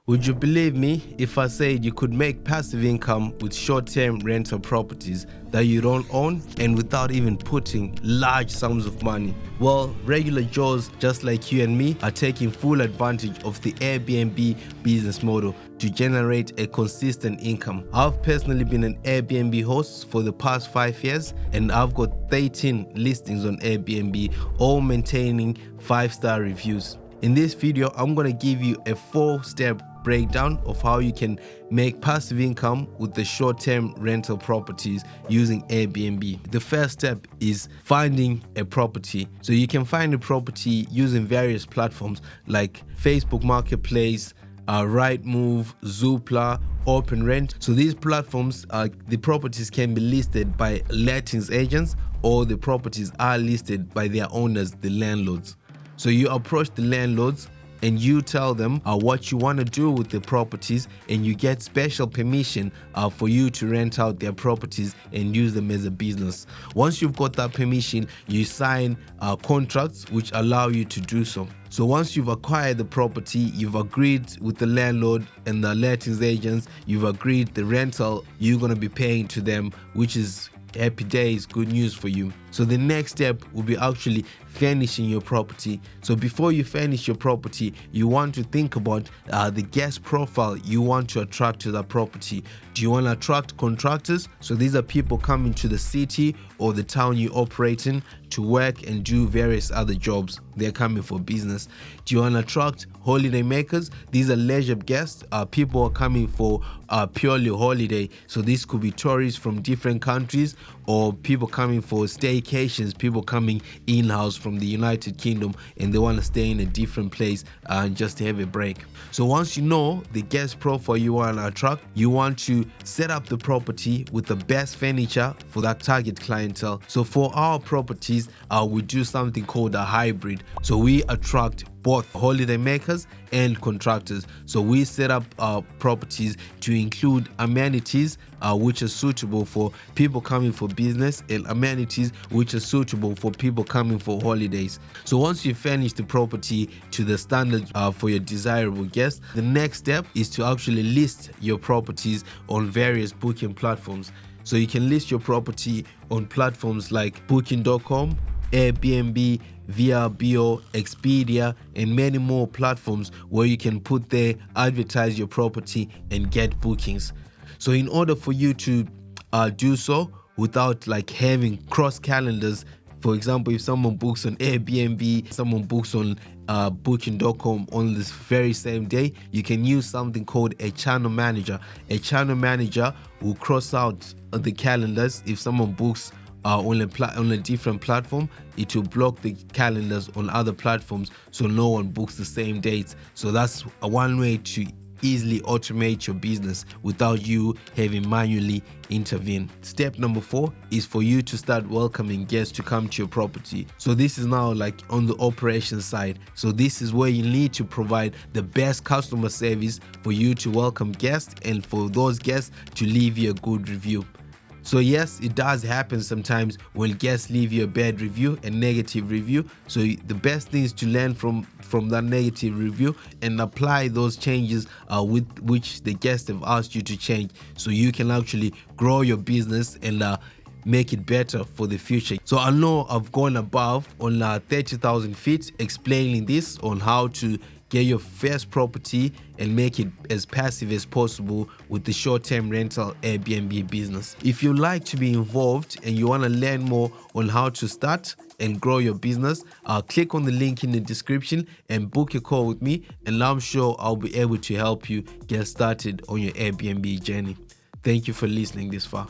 Would you believe me if I said you could make passive income with short-term rental properties that you don't own and without even putting large sums of money? Well, regular Joes just like you and me are taking full advantage of the Airbnb business model to generate a consistent income. I've personally been an Airbnb host for the past 5 years, and I've got 13 listings on Airbnb, all maintaining 5-star reviews. In this video, I'm going to give you a 4-step breakdown of how you can make passive income with the short-term rental properties using Airbnb. The first step is finding a property. So you can find a property using various platforms like Facebook Marketplace, Rightmove, Zoopla, OpenRent. So these platforms, the properties can be listed by lettings agents, or the properties are listed by their owners, the landlords. So you approach the landlords and you tell them what you want to do with the properties, and you get special permission for you to rent out their properties and use them as a business. Once you've got that permission, you sign contracts which allow you to do so. So once you've acquired the property, you've agreed with the landlord and the lettings agents, you've agreed the rental you're going to be paying to them, which is happy days, good news for you. So the next step will be actually furnishing your property. So before you furnish your property, you want to think about the guest profile you want to attract to that property. Do you want to attract contractors? So these are people coming to the city or the town you operate in to work and do various other jobs. They're coming for business. Do you want to attract holiday makers? These are leisure guests. People are coming for purely holiday. So this could be tourists from different countries, or people coming for staycations, people coming in-house from the United Kingdom and they want to stay in a different place and just have a break. So once you know the guest profile you want to attract, you want to set up the property with the best furniture for that target clientele. So for our properties, we do something called a hybrid. So we attract both holiday makers and contractors. So we set up properties to include amenities which are suitable for people coming for business, and amenities which are suitable for people coming for holidays. So once you furnish the property to the standards for your desirable guests, the next step is to actually list your properties on various booking platforms. So you can list your property on platforms like Booking.com, Airbnb, VRBO, Expedia, and many more platforms where you can put there, advertise your property and get bookings. So in order for you to do so without like having cross calendars, for example, if someone books on Airbnb, someone books on Booking.com on this very same day, you can use something called a channel manager. A channel manager will cross out the calendars. If someone books on a different platform, it will block the calendars on other platforms so no one books the same dates. So that's one way to easily automate your business without you having manually intervene. Step number 4 is for you to start welcoming guests to come to your property. So this is now like on the operations side. So this is where you need to provide the best customer service for you to welcome guests and for those guests to leave you a good review. So yes, it does happen sometimes when guests leave you a bad review, a negative review. So the best thing is to learn from that negative review and apply those changes with which the guests have asked you to change, so you can actually grow your business and make it better for the future. So I know I've gone above on 30,000 feet explaining this on how to get your first property and make it as passive as possible with the short-term rental Airbnb business. If you like to be involved and you want to learn more on how to start and grow your business, click on the link in the description and book a call with me, and I'm sure I'll be able to help you get started on your Airbnb journey. Thank you for listening this far.